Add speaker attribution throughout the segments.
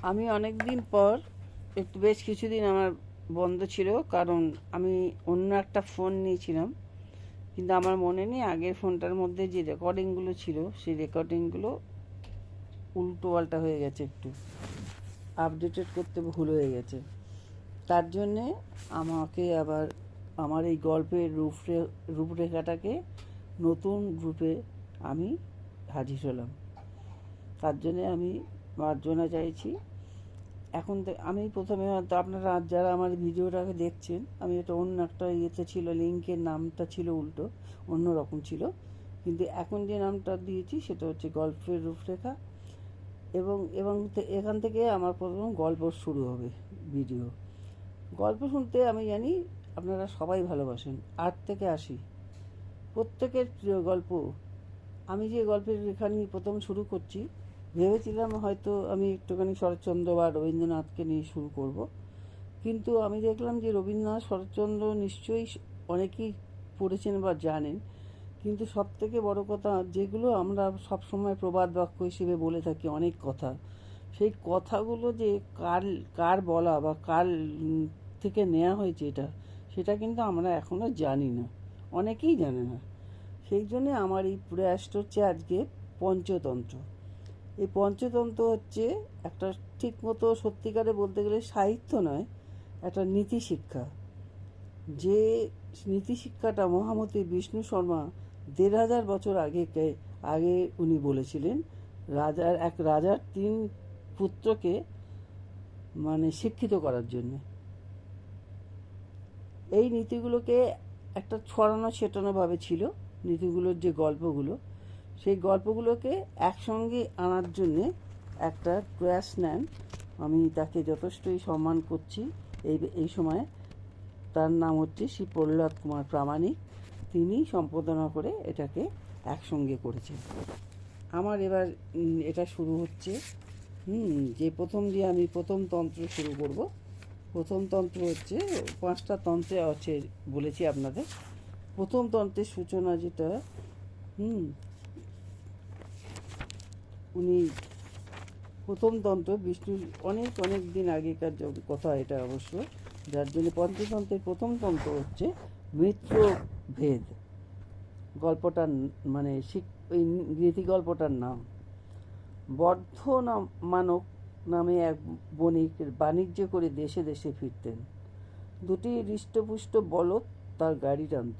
Speaker 1: আমি অনেক দিন পর একটু বেশ কিছুদিন আমার বন্ধ ছিল, কারণ আমি অন্য একটা ফোন নিয়েছিলাম। কিন্তু আমার মনে নেই আগের ফোনটার মধ্যে যে রেকর্ডিংগুলো ছিল সেই রেকর্ডিংগুলো উল্টো পাল্টা হয়ে গেছে, একটু আপডেটেড করতে ভুল হয়ে গেছে। তার জন্যে আমাকে আবার আমার এই গল্পের রূপরেখাটাকে নতুন রূপে আমি হাজির হলাম। তার জন্যে আমি মার্জনা চাইছি। এখন আমি প্রথমে হয়তো আপনারা যারা আমার ভিডিওটাকে দেখছেন, আমি এটা অন্য একটা ইয়েতে ছিল, লিঙ্কের নামটা ছিল উল্টো, অন্য রকম ছিল। কিন্তু এখন যে নামটা দিয়েছি সেটা হচ্ছে গল্পের রূপরেখা। এবং এবং এখান থেকে আমার প্রথম গল্প শুরু হবে। ভিডিও গল্প শুনতে আমি জানি আপনারা সবাই ভালোবাসেন। 8 থেকে 80 প্রত্যেকের প্রিয় গল্প। আমি যে গল্পের লেখা নিয়ে প্রথম শুরু করছি, ভেবেছিলাম হয়তো আমি একটুখানি শরৎচন্দ্র বা রবীন্দ্রনাথকে নিয়ে শুরু করব। কিন্তু আমি দেখলাম যে রবীন্দ্রনাথ, শরৎচন্দ্র নিশ্চয়ই অনেকেই পড়েছেন বা জানেন, কিন্তু সবথেকে বড় কথা, যেগুলো আমরা সবসময় প্রবাদ বাক্য হিসেবে বলে থাকি অনেক কথা, সেই কথাগুলো যে কার কার বলা বা কার থেকে নেওয়া হয়েছে সেটা কিন্তু আমরা এখনও জানি না, অনেকেই জানে না। সেই জন্যে আমার এই প্রয়াসটা হচ্ছে আজকে পঞ্চতন্ত্র। এই পঞ্চতন্ত্র হচ্ছে একটা ঠিকমতো সত্যিকারে বলতে গেলে সাহিত্য নয়, একটা নীতি শিক্ষা। যে নীতি শিক্ষাটা মহামতি বিষ্ণু শর্মা 1500 বছর আগে উনি বলেছিলেন, এক রাজার 3 পুত্রকে শিক্ষিত করার জন্য। এই নীতিগুলোকে একটা ছড়ানো ছেটানোভাবে ছিল, নীতিগুলোর যে গল্পগুলো, সেই গল্পগুলোকে একসঙ্গে আনার জন্যে একটা প্রয়াস নেন। আমি তাকে যথেষ্টই সম্মান করছি এই সময়ে। তার নাম হচ্ছে শ্রী প্রহ্লাদ কুমার প্রামাণিক। তিনি সম্পাদনা করে এটাকে একসঙ্গে করেছেন। আমার এবার এটা শুরু হচ্ছে। যে আমি প্রথম তন্ত্র শুরু করব। প্রথম তন্ত্র হচ্ছে 5টা তন্ত্রে আছে বলেছি আপনাদের। প্রথম তন্ত্রের সূচনা যেটা, উনি প্রথম তন্ত্র বিষ্ণুর অনেক অনেক দিন আগেকার কথা এটা অবশ্য, যার জন্য পঞ্চতন্ত্রের প্রথম তন্ত্র হচ্ছে মিত্রভেদ। গল্পটার ওই নীতি গল্পটার নাম। মানক নামে এক বণিক বাণিজ্য করে দেশে দেশে ফিরতেন। 2টি হৃষ্টপুষ্ট বলদ তার গাড়ি টানত।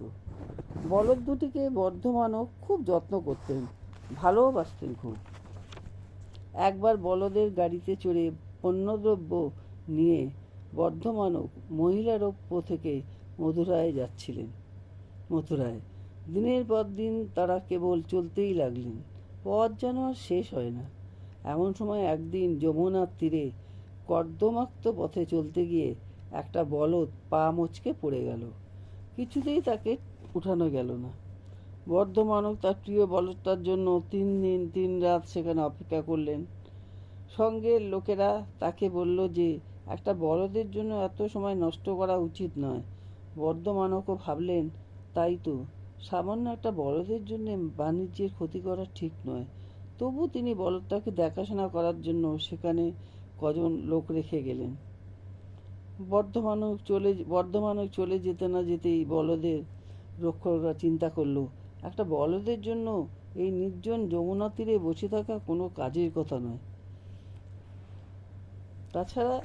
Speaker 1: বলদ দুটিকে বর্ধমানক খুব যত্ন করতেন, ভালোবাসতেন খুব। একবার বলদের গাড়িতে চড়ে পণ্যদ্রব্য নিয়ে বর্ধমানক মহিলারোপ্য থেকে মথুরায় দিনের পর দিন তারা কেবল চলতেই লাগলেন। পথ যেন আর শেষ হয় না। এমন সময় একদিন যমুনার তীরে কর্দমাক্ত পথে চলতে গিয়ে একটা বলদ পা মচকে পড়ে গেল। কিছুতেই তাকে উঠানো গেল না। বর্ধমানক তার প্রিয় বলদটার জন্য 3 দিন 3 রাত সেখানে অপেক্ষা করলেন। সঙ্গের লোকেরা তাকে বলল যে একটা বলদের জন্য এত সময় নষ্ট করা উচিত নয়। বর্ধমানকও ভাবলেন, তাই তো, সামান্য একটা বলদের জন্য বাণিজ্যের ক্ষতি করা ঠিক নয়। তবু তিনি বলদটাকে দেখাশোনা করার জন্য সেখানে কজন লোক রেখে গেলেন। বর্ধমানক চলে যেতে না যেতেই বলদের রক্ষকরা চিন্তা করলো, একটা বলদের জন্য এই নির্জন যমুনা তীরে বসে থাকা কোনো কাজের কথা নয়। তাছাড়া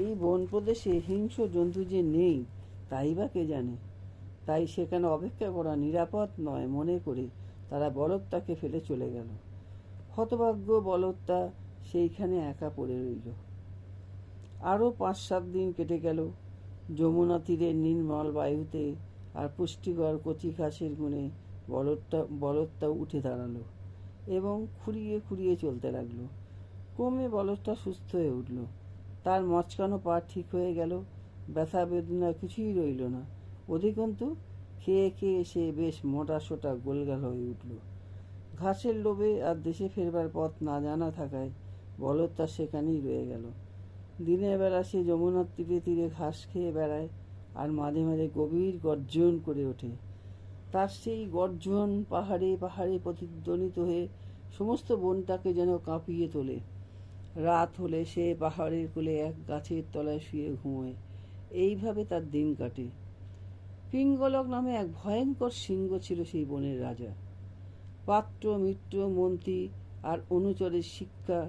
Speaker 1: এই বন প্রদেশে হিংস্র জন্তু যে নেই তাই বা কে জানে। তাই সেখানে অপেক্ষা করা নিরাপদ নয় মনে করে তারা বলদটাকে ফেলে চলে গেল। হতভাগ্য বলদটা সেইখানে একা পড়ে রইল। আরও 5-7 দিন কেটে গেল। যমুনা তীরের নির্মল বায়ুতে আর পুষ্টিকর কচি ঘাসের গুণে বলদটা উঠে দাঁড়ালো এবং খুঁড়িয়ে খুঁড়িয়ে চলতে লাগলো। ক্রমে বলদটা সুস্থ হয়ে উঠল। তার মচকানো পা ঠিক হয়ে গেল। ব্যথা বেদনা কিছুই রইল না। অধিকন্তু খেয়ে খেয়ে সে বেশ মোটাসোটা গোলগাল হয়ে উঠল। ঘাসের লোভে আর দেশে ফেরবার পথ না জানা থাকায় বলদটা সেখানেই রয়ে গেল। দিনের বেলা সে যমুনার তীরে তীরে ঘাস খেয়ে বেড়ায় আর মাঝে মাঝে গভীর গর্জন করে ওঠে। তার সেই গর্জন পাহাড়ে পাহাড়ে প্রতিধ্বনিত হয়ে সমস্ত বনটাকে যেন কাঁপিয়ে তোলে। রাত হলে সে পাহাড়ের কোলে এক গাছের তলায় শুয়ে ঘুমোয়। এইভাবে তার দিন কাটে। পিঙ্গলক নামে এক ভয়ঙ্কর সিংহ ছিল সেই বনের রাজা। পাত্র, মিত্র, মন্ত্রী আর অনুচরের শিক্ষা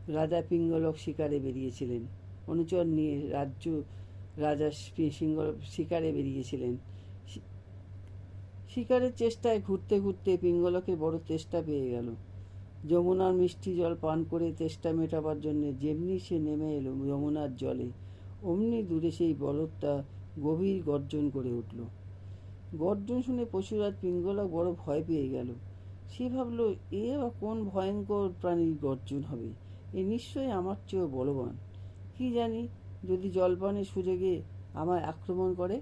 Speaker 1: রাজা পিঙ্গলক শিকারে বেরিয়েছিলেন। অনুচর নিয়ে রাজা সিংহ শিকারে বেরিয়েছিলেন। শিকারের চেষ্টায় ঘুরতে ঘুরতে পিঙ্গলকের বড় তেষ্টা পেয়ে গেল। যমুনার মিষ্টি জল পান করে তেষ্টা মেটাবার জন্যে যেমনি সে নেমে এলো যমুনার জলে, অমনি দূরে সেই বলদটা গভীর গর্জন করে উঠল। গর্জন শুনে পশুরাজ পিঙ্গলক বড় ভয় পেয়ে গেল। সে ভাবল, এ আবার কোন ভয়ঙ্কর প্রাণীর গর্জন হবে? এ নিশ্চয়ই আমার চেয়েও বলবান। কি জানি যদি জলপানের সুযোগে আমায় আক্রমণ করে।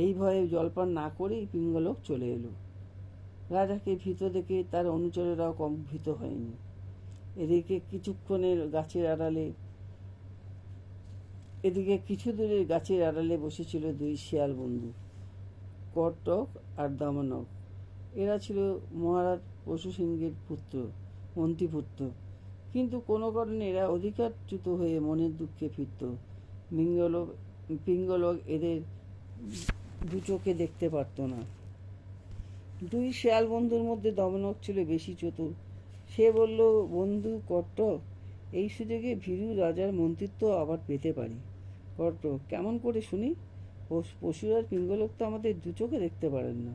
Speaker 1: এই ভয়ে জলপান না করেই পিঙ্গলক চলে এলো। রাজাকে ভীত দেখে তার অনুচরেরাও কম ভীত হয়নি। এদিকে কিছু দূরে গাছের আড়ালে বসেছিল দুই শিয়াল বন্ধু, কর্তক আর দমনক। এরা ছিল মহারাজ পশু সিংহের মন্ত্রীপুত্র। কিন্তু কোনো কারণে এরা অধিকারচ্যুত হয়ে মনের দুঃখে ফিরত। পিঙ্গলক এদের দু চোখে দেখতে পারত না। দুই শেয়াল বন্ধুর মধ্যে দমনক ছিল বেশি চতুর। সে বলল, বন্ধু কর্তক, এই সুযোগে ভীরু রাজার মন্ত্রিত্ব আবার পেতে পারি। কর্তক, কেমন করে শুনি? পশুরাজ পিঙ্গলক তো আমাদের দু চোখে দেখতে পারেন না।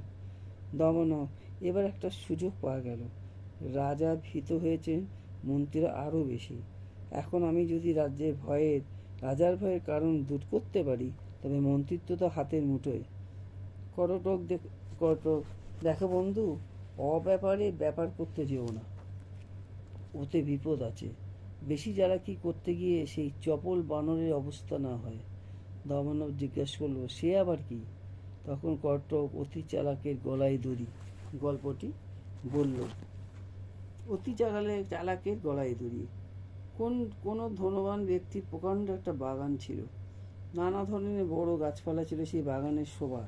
Speaker 1: দমনক, এবার একটা সুযোগ পাওয়া গেল। রাজা ভীত হয়েছে, মন্ত্রীরা আরও বেশি। এখন আমি যদি রাজার ভয়ের কারণ দূর করতে পারি, তবে মন্ত্রিত্ব তো হাতের মুঠোয়। কর্তক, দেখো বন্ধু, ব্যাপার করতে যেও না, ওতে বিপদ আছে। বেশি কি করতে গিয়ে সেই চপল বানরের অবস্থা না হয়। দমনক জিজ্ঞেস করলো, সে আবার কি? তখন কর্তক অতি চালাকের গলায় দড়ি গল্পটি বলল। অতি চালাকের গলায় দড়ি। কোনো ধনবান ব্যক্তির প্রকাণ্ড একটা বাগান ছিল। নানা ধরনের বড় গাছপালা ছিল সেই বাগানের শোভা।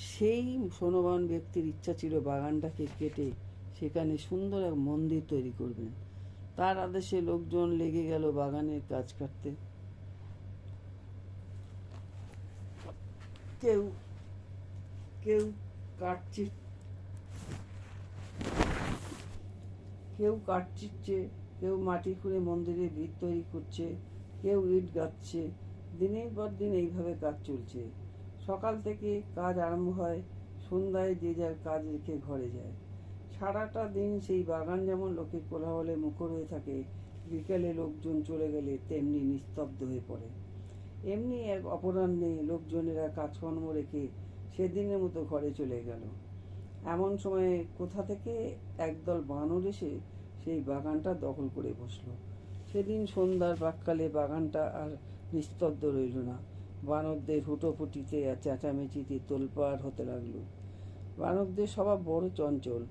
Speaker 1: সেই ধনবান ব্যক্তির ইচ্ছা ছিল বাগানটাকে কেটে সেখানে সুন্দর এক মন্দির তৈরি করবেন। তার আদেশে লোকজন লেগে গেল বাগানের গাছ কাটতে। কেউ কেউ কাটছিচ্ছে, কেউ মাটি খুঁড়ে মন্দিরের ভিত তৈরি করছে, কেউ ইট গাঁথছে। দিনের পর দিন এইভাবে কাজ চলছে। সকাল থেকে কাজ আরম্ভ হয়, সন্ধ্যায় যে যার কাজ রেখে ঘরে যায়। সারাটা দিন সেই বাগান যেমন লোকের কোলাহলে মুখর হয়ে থাকে, বিকেলে লোকজন চলে গেলে তেমনি নিস্তব্ধ হয়ে পড়ে। এমনি এক অপরাহ্নে লোকজনেরা কাজকর্ম রেখে সেদিনের মতো ঘরে চলে গেল। এমন সময়ে কোথা থেকে একদল বানর এসে সেই বাগানটা দখল করে বসলো। সেদিন সন্ধ্যার প্রাক্কালে বাগানটা আর নিস্তব্ধ রইল না। বানরদের হুটোপুটিতে আর চেঁচামেচিতে তোলপাড় হতে লাগলো। বানরদের স্বভাব বড় চঞ্চল।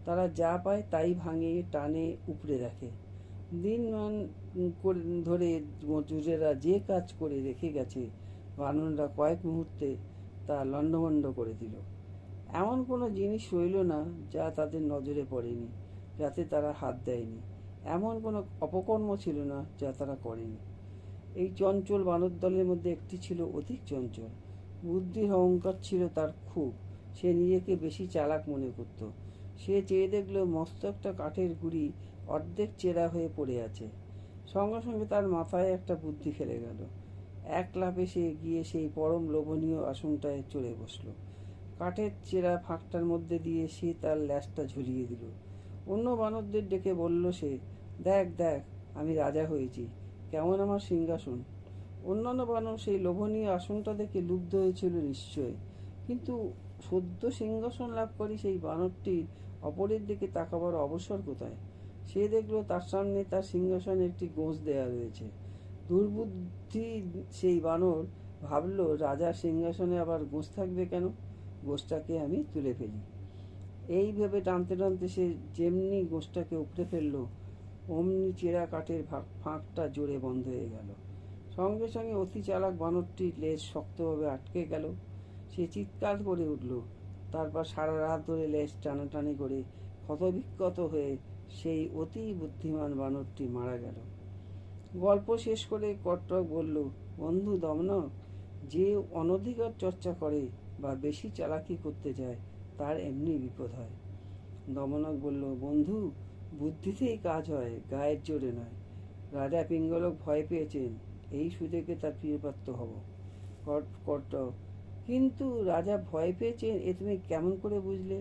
Speaker 1: তারা যা পায় তাই ভাঙে, টানে, উপড়ে রাখে। দিন ধরে মজুরেরা যে কাজ করে রেখে গেছে, বানররা কয়েক মুহূর্তে তা লণ্ডভণ্ড করে দিল। এমন কোনো জিনিস রইল না যা তাদের নজরে পড়েনি, যাতে তারা হাত দেয়নি। এমন কোনো অপকর্ম ছিল না যা তারা করেনি। এই চঞ্চল বানর দলের মধ্যে একটি ছিল অধিক চঞ্চল। বুদ্ধির অহংকার ছিল তার খুব। সে নিজেকে বেশি চালাক মনে করত। সে চেয়ে দেখল মস্ত একটা কাঠের গুঁড়ি অর্ধেক চেরা হয়ে পড়ে আছে। সঙ্গে সঙ্গে তার মাথায় একটা বুদ্ধি খেলে গেল। এক লাফে সে গিয়ে সেই পরম লোভনীয় আসনটায় চড়ে বসল। কাঠের চেরা ফাঁকটার মধ্যে দিয়ে সে তার ল্যাজটা ঝুলিয়ে দিল। অন্য বানরদের ডেকে বলল সে, দেখ দেখ, আমি রাজা হয়েছি, কেমন আমার সিংহাসন। অন্যান্য বানর সেই লোভনীয় আসনটা দেখে লুব্ধ হয়েছিল নিশ্চয়, কিন্তু সদ্য সিংহাসন লাভ করে সেই বানরটি অপরের দিকে তাকাবার অবসর কোথায়? সে দেখল তার সামনে তার সিংহাসনে একটি গোঁজ দেয়া রয়েছে। দুর্বুদ্ধি সেই বানর ভাবল, রাজার সিংহাসনে আবার গোঁজ থাকবে কেন? গোঁজটাকে আমি তুলে ফেলি। এই ভেবে টানতে টানতে সে যেমনি গোঁজটাকে উপড়ে ফেললো, অমনি চেরা কাঠের ফাঁকটা জোরে বন্ধ হয়ে গেল। সঙ্গে সঙ্গে অতি চালাক বানরটির লেজ শক্তভাবে আটকে গেল। সে চিৎকার করে উঠল। তারপর সারা রাত ধরে লেজ টানাটানি করে ক্ষতবিক্ষত হয়ে সেই অতি বুদ্ধিমান বানরটি মারা গেল। গল্প শেষ করে কট্টক বলল, বন্ধু দমনক, যে অনধিকার চর্চা করে বা বেশি চালাকি করতে যায় তার এমনি বিপদ হয়। দমনক বলল, বন্ধু, বুদ্ধিতেই কাজ হয়, গায়ের জোরে নয়। রাজা পিঙ্গলক ভয় পেয়েছেন, এই সুযোগে তার প্রিয়পাত্র হব। কট্টক, কিন্তু রাজা ভয় পেয়েছেন এ তুমি কেমন করে বুঝলে?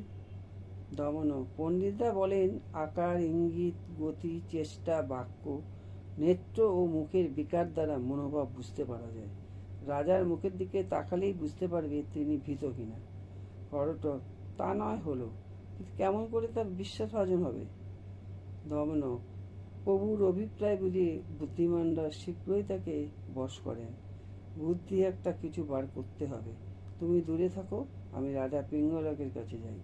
Speaker 1: দমনক, পণ্ডিতরা বলেন আকার, ইঙ্গিত, গতি, চেষ্টা, বাক্য, নেত্র ও মুখের বিকার দ্বারা মনোভাব বুঝতে পারা যায়। রাজার মুখের দিকে তাকালেই বুঝতে পারবে তিনি ভীত কিনা। কট্টক, তা নয় হলো, কিন্তু কেমন করে তার বিশ্বাসভাজন হবে? দমনক, প্রভুর অভিপ্রায় বুঝে বুদ্ধিমানরা শীঘ্রই তাকে বশ করেন। বুদ্ধি একটা কিছু বার করতে হবে। তুমি দূরে থাকো, আমি রাজা পিঙ্গলকের কাছে যাই।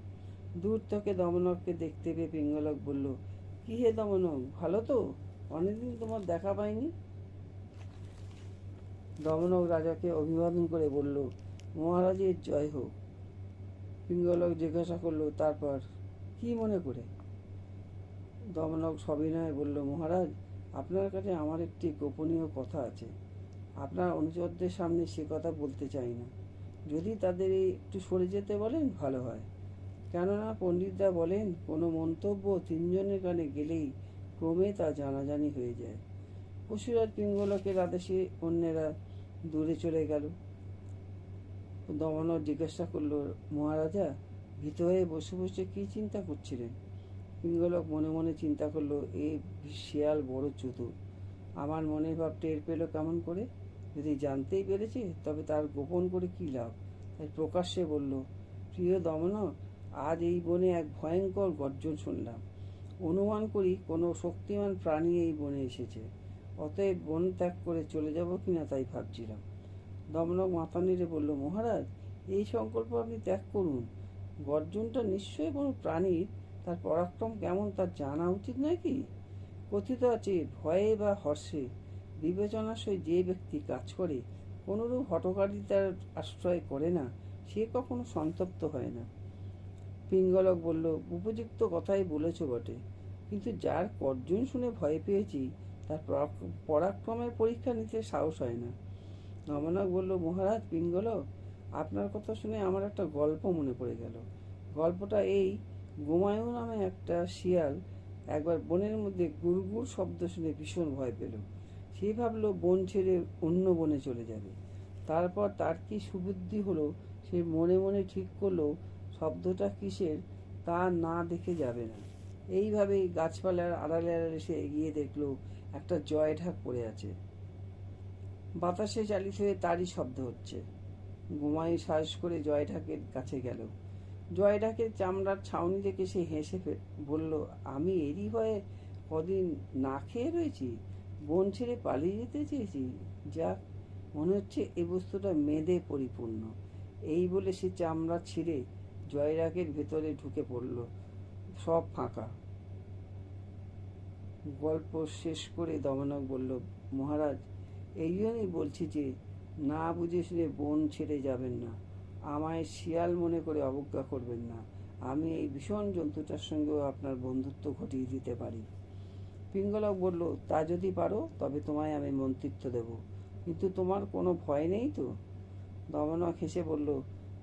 Speaker 1: দূর থেকে দমনককে দেখতে পেয়ে পিঙ্গলক বলল, কি হে দমনক, ভালো তো? অনেকদিন তোমার দেখা পাইনি। দমনক রাজাকে অভিবাদন করে বলল, মহারাজের জয় হোক। পিঙ্গলক জিজ্ঞাসা করল, তারপর কি মনে করে? দমনক সবিনয়ে বলল, মহারাজ, আপনার কাছে আমার একটি গোপনীয় কথা আছে। আপনার অনুচরদের সামনে সে কথা বলতে চাই না। যদি তাদের একটু সরে যেতে বলেন ভালো হয়। কেননা পণ্ডিতরা বলেন কোনো মন্তব্য তিনজনের কানে গেলেই ক্রমে তা জানাজানি হয়ে যায়। পশুরাজ পিঙ্গলকের আদেশে অন্যেরা দূরে চলে গেল। দমনক জিজ্ঞাসা করল, মহারাজা ভীত হয়ে বসে বসে কি চিন্তা করছিলেন? পিঙ্গলক মনে মনে চিন্তা করল, এ শিয়াল বড় চতুর। আমার মনের ভাব টের পেল কেমন করে? যদি জানতেই পেরেছে তবে তার গোপন করে কি লাভ? তাই প্রকাশ্যে বলল, প্রিয় দমনক, আজ এই বনে এক ভয়ঙ্কর গর্জন শুনলাম। অনুমান করি কোনো শক্তিমান প্রাণী এই বনে এসেছে। অতএব বন ত্যাগ করে চলে যাব কিনা তাই ভাবছিলাম। দমনক মাথা নেড়ে বলল, মহারাজ, এই সংকল্প আপনি ত্যাগ করুন। গর্জনটা নিশ্চয়ই কোনো প্রাণীর। তার পরাক্রম কেমন তা জানা উচিত নয় কি? কথিত আছে, ভয়ে বা হর্ষে বিবেচনার সহিত যে ব্যক্তি কাজ করে, কোনরূপ হঠকারিতার আশ্রয় করে না, সে কখনো সন্তপ্ত হয় না। পিঙ্গলক বলল, উপযুক্ত কথাই বলেছ বটে, কিন্তু যার গর্জন শুনে ভয় পেয়েছি তার পরাক্রমের পরীক্ষা নিতে সাহস হয় না। দমনক বলল, মহারাজ পিঙ্গলক, আপনার কথা শুনে আমার একটা গল্প মনে পড়ে গেল। গল্পটা এই, গোমায়ু নামে একটা শিয়াল একবার বনের মধ্যে গুড়গুড় শব্দ শুনে ভীষণ ভয় পেল। সে ভাবল বন ছেড়ে অন্য বনে চলে যাবে। তারপর তার কি সুবুদ্ধি হলো, সে মনে মনে ঠিক করলো শব্দটা কিসের তা না দেখে যাবে না। এইভাবেই গাছপালার আড়ালে আড়ালে সে এগিয়ে দেখলো একটা জয় ঢাক পড়ে আছে। বাতাসে চালিত হয়ে তারই শব্দ হচ্ছে। গোমাই সাহস করে জয় ঢাকের কাছে গেল। জয় ঢাকের চামড়ার ছাউনি দেখে সে হেসে বলল, আমি এরই ভয়ে কদিন না খেয়ে রয়েছি, বন ছেড়ে পালিয়ে যেতে চেয়েছি। যাক, মনে হচ্ছে এ বস্তুটা মেদে পরিপূর্ণ। এই বলে সে চামড়া ছিঁড়ে জয়রাগের ভেতরে ঢুকে পড়ল। সব ফাঁকা। গল্প শেষ করে দমনক বলল, মহারাজ, এই জন্যই বলছি যে না বুঝে শুনে বন ছেড়ে যাবেন না। আমায় শিয়াল মনে করে অবজ্ঞা করবেন না। আমি এই ভীষণ জন্তুটার সঙ্গেও আপনার বন্ধুত্ব ঘটিয়ে দিতে পারি। পিঙ্গলক বলল, তা যদি পারো তবে তোমায় আমি মন্ত্রিত্ব দেব, কিন্তু তোমার কোনো ভয় নেই তো? দমনক হেসে বলল,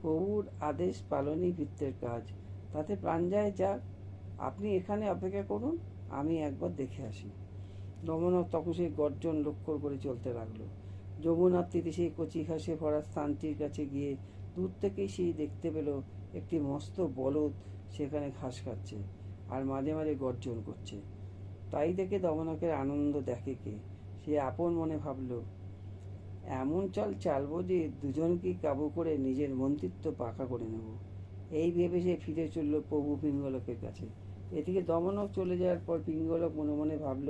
Speaker 1: প্রভুর আদেশ পালনই ভৃত্যের কাজ, তাতে প্রাণ যায় যাক। আপনি এখানে অপেক্ষা করুন, আমি একবার দেখে আসি। দমনক তখন সেই গর্জন লক্ষ্য করে চলতে লাগলো। যমুনার তীরে সেই কচি ঘাসে ভরা স্থানটির কাছে গিয়ে দূর থেকেই সেই দেখতে পেল একটি মস্ত বলদ সেখানে ঘাস খাচ্ছে আর মাঝে মাঝে গর্জন করছে। তাই দেখে দমনকের আনন্দ দেখে কে? সে আপন মনে ভাবল, এমন চাল চালবো যে দুজনকেই কাবু করে নিজের মন্ত্রিত্ব পাকা করে নেব। এই ভেবে সে ফিরে চলল প্রভু পিঙ্গলকের কাছে। এদিকে দমনক চলে যাওয়ার পর পিঙ্গলক মনে মনে ভাবল,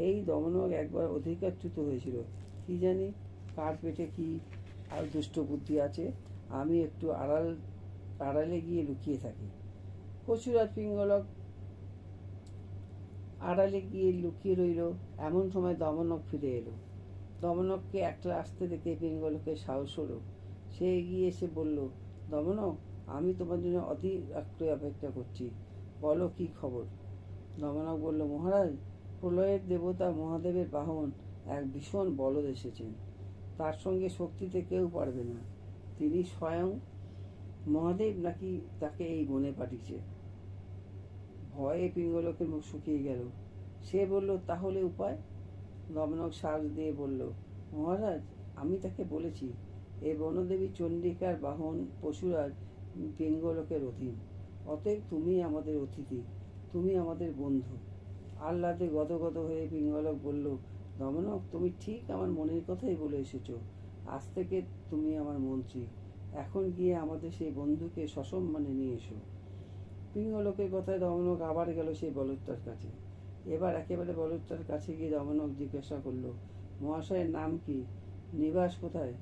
Speaker 1: এই দমনক একবার অধিকারচ্যুত হয়েছিল, কি জানি কার পেটে কি আর দুষ্ট বুদ্ধি আছে। আমি একটু আড়ালে গিয়ে লুকিয়ে থাকি। পশুরাজ পিঙ্গলক আড়ালে গিয়ে লুকিয়ে রইল। এমন সময় দমনক ফিরে এলো। দমনককে একলা আসতে দেখে পিঙ্গলকের সাহস হলো। সে এগিয়ে এসে বলল, দমনক, আমি তোমার জন্য অধীর আগ্রহে অপেক্ষা করছি, বলো কি খবর? দমনক বলল, মহারাজ, প্রলয়ের দেবতা মহাদেবের বাহন এক ভীষণ বলদ এসেছেন। তার সঙ্গে শক্তিতে কেউ পারবে না। তিনি স্বয়ং মহাদেব নাকি তাকে এই বনে পাঠিয়েছে। ভয়ে পিঙ্গলকের মুখ শুকিয়ে গেল। সে বলল, তাহলে উপায়? দমনক সাজ দিয়ে বলল, মহারাজ, আমি তাকে বলেছি এ বনদেবী চণ্ডিকার বাহন পশুরাজ পিঙ্গলকের অধীন। অতএব তুমি আমাদের অতিথি, তুমি আমাদের বন্ধু। আহ্লাদে গদগদ হয়ে পিঙ্গলক বলল, দমনক, তুমি ঠিক আমার মনের কথাই বলে এসেছো। আজ থেকে তুমি আমার মন্ত্রী। এখন গিয়ে আমাদের সেই বন্ধুকে সসম্মানে নিয়ে এসো। পিঙ্গলকের কথায় দমনক আবার গেল সেই বলদটার কাছে। এবার একেবারে বলদটার কাছে গিয়ে দমনক জিজ্ঞাসা করল, মহাশয়ের নাম কি? নিবাস কোথায়?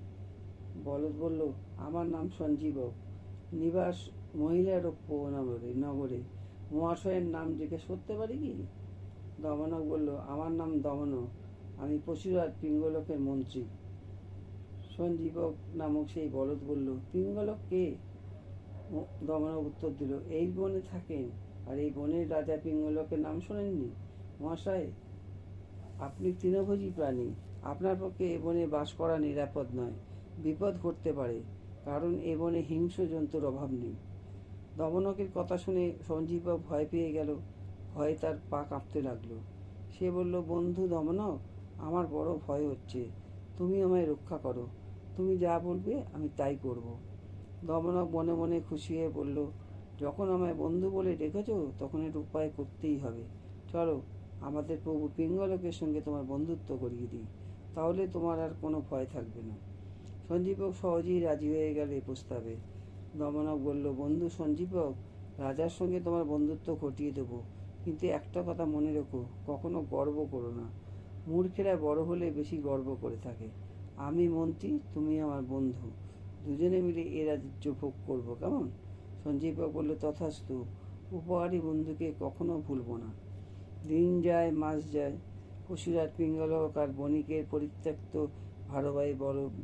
Speaker 1: বলদ বলল, আমার নাম সঞ্জীবক, নিবাস মহিলারোপ্য নগরে। মহাশয়ের নাম জিজ্ঞেস করতে পারি কি? দমনক বলল, আমার নাম দমন, আমি পশুরাজ পিঙ্গলকের মন্ত্রী। সঞ্জীবক নামক সেই বলদ বলল, পিঙ্গলক কে? দমনক উত্তর দিল, এই বনে থাকেন, আর এই বনের রাজা পিঙ্গলকের নাম শোনেননি? মহাশয়, আপনি তৃণভোজী প্রাণী, আপনার পক্ষে এ বনে বাস করা নিরাপদ নয়। বিপদ ঘটতে পারে, কারণ এ বনে হিংস্র জন্তুর অভাব নেই। দমনকের কথা শুনে সঞ্জীবক ভয় পেয়ে গেল। ভয়ে তার পা কাঁপতে লাগলো। সে বলল, বন্ধু দমনক, আমার বড় ভয় হচ্ছে। তুমি আমায় রক্ষা করো। তুমি যা বলবে আমি তাই করব। দমনক মনে মনে খুশি হয়ে বলল, যখন আমায় বন্ধু বলে ডেকেছ, তখন এর উপায় করতেই হবে। চলো, আমাদের প্রভু পিঙ্গলকের সঙ্গে তোমার বন্ধুত্ব করিয়ে দিই, তাহলে তোমার আর কোনো ভয় থাকবে না। সঞ্জীবক সহজেই রাজি হয়ে গেল এই প্রস্তাবে। দমনক বলল, বন্ধু সঞ্জীবক, রাজার সঙ্গে তোমার বন্ধুত্ব ঘটিয়ে দেবো, কিন্তু একটা কথা মনে রেখো, কখনো গর্ব করো না। মূর্খেরা বড় হলে বেশি গর্ব করে থাকে। আমি মন্ত্রী, তুমি আমার বন্ধু, দুজনে মিলে এ রাজ্য ভোগ করবো, কেমন? সঞ্জীবক বলল, তথাস্তু। উপহারী বন্ধুকে কখনো ভুলবো না। দিন যায়, মাস যায়। পশুরাজ পিঙ্গলক আর বণিকের পরিত্যক্ত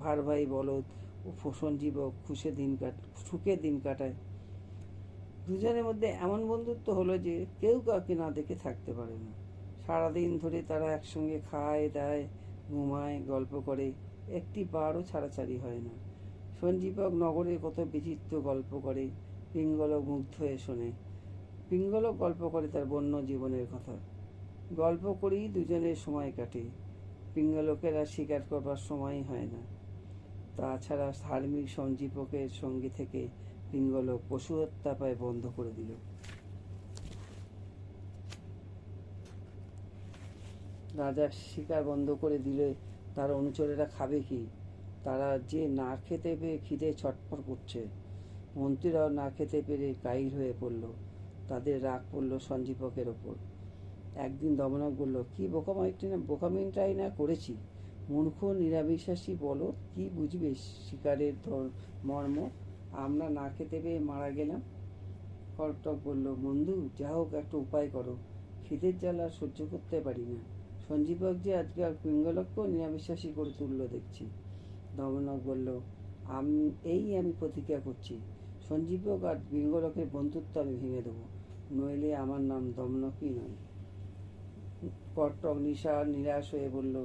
Speaker 1: ভারবাহী বলদ ও সঞ্জীবক সুখে দিন কাটায়। দুজনের মধ্যে এমন বন্ধুত্ব হলো যে কেউ কাউকে না দেখে থাকতে পারে না। সারাদিন ধরে তারা একসঙ্গে খায়, দায়, ঘুমায়, গল্প করে, একটি বারও ছাড়াছাড়ি হয় না। সঞ্জীবক নগরের কত বিচিত্র গল্প করে, পিঙ্গলক মুগ্ধ হয়ে শোনে। পিঙ্গলক গল্প করে তার বন্য জীবনের কথা। গল্প করেই দুজনের সময় কাটে। পিঙ্গলকের আর শিকার করবার সময়ই হয় না। তাছাড়া ধার্মিক সঞ্জীবকের সঙ্গে থেকে পিঙ্গলক পশু হত্যা প্রায় বন্ধ করে দিল। রাজা শিকার বন্ধ করে দিলে তার অনুচরেরা খাবে কি? তারা যে না খেতে পেয়ে খিদে ছটফট করছে। মন্ত্রীরাও না খেতে পেরে কাইর হয়ে পড়ল। তাদের রাগ পড়ল সঞ্জীবকের ওপর। একদিন দমনক বলল, কি বোকামিটাই না করেছি। মূর্খ নিরামিষাসী বলো, কি বুঝবে শিকারের মর্ম? আমরা না খেতে পেয়ে মারা গেলাম। কর্তক বলল, বন্ধু, যা হোক একটা উপায় করো, খিদের জ্বালা সহ্য করতে পারি না। সঞ্জীবক যে আজকাল পিঙ্গলককেও নিরামিষাসী করে তুলল দেখছি। দমনক বলল, আমি প্রতিজ্ঞা করছি, সঞ্জীবক আর পিঙ্গলকের বন্ধুত্ব আমি ভেঙে দেবো, নইলে আমার নাম দমনকই নয়। কর্তক নিরাশ হয়ে বলল,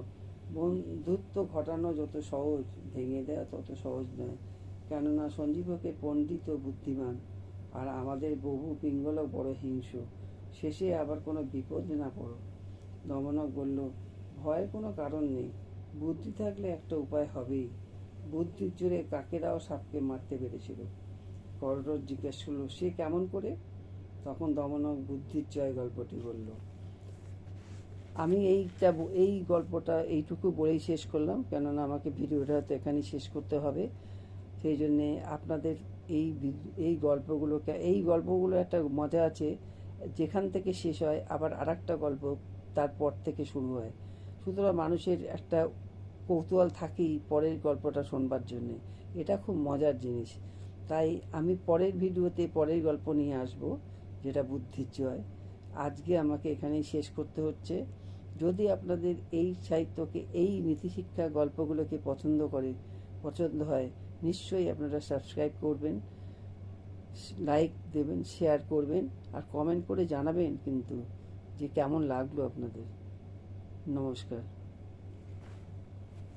Speaker 1: বন্ধুত্ব ঘটানো যত সহজ, ভেঙে দেওয়া তত সহজ নয়। কেননা সঞ্জীবকে পণ্ডিত ও বুদ্ধিমান, আর আমাদের বহু পিঙ্গলক বড় হিংস্র। শেষে আবার কোনো বিপদে না পড়ো। দমনক বলল, ভয়ের কোনো কারণ নেই। বুদ্ধি থাকলে একটা উপায় হবেই। বুদ্ধির জোরে কাকেরাও সাপকে মারতে পেরেছিল। কর্তক জিজ্ঞেস করল, সে কেমন করে? তখন দমনক বুদ্ধির জয় গল্পটি বলল। আমি এই গল্পটা এইটুকু বলেই শেষ করলাম, কেননা আমাকে ভিডিওটা তো এখানেই শেষ করতে হবে। সেই জন্যে আপনাদের এই গল্পগুলো একটা মজা আছে, যেখান থেকে শেষ হয় আবার আরেকটা গল্প তারপর থেকে শুরু হয়। সুতরাং মানুষের একটা কৌতূহল থাকেই পরের গল্পটা শোনবার জন্যে। এটা খুব মজার জিনিস। তাই আমি পরের ভিডিওতে পরের গল্প নিয়ে আসব, যেটা বুদ্ধির জয়। আজকে আমাকে এখানেই শেষ করতে হচ্ছে। যদি আপনাদের এই সাহিত্যকে, এই নীতিশিক্ষা গল্পগুলোকে পছন্দ হয়, নিশ্চয়ই আপনারা সাবস্ক্রাইব করবেন, লাইক দেবেন, শেয়ার করবেন, আর কমেন্ট করে জানাবেন কিন্তু যে কেমন লাগলো আপনাদের। নমস্কার।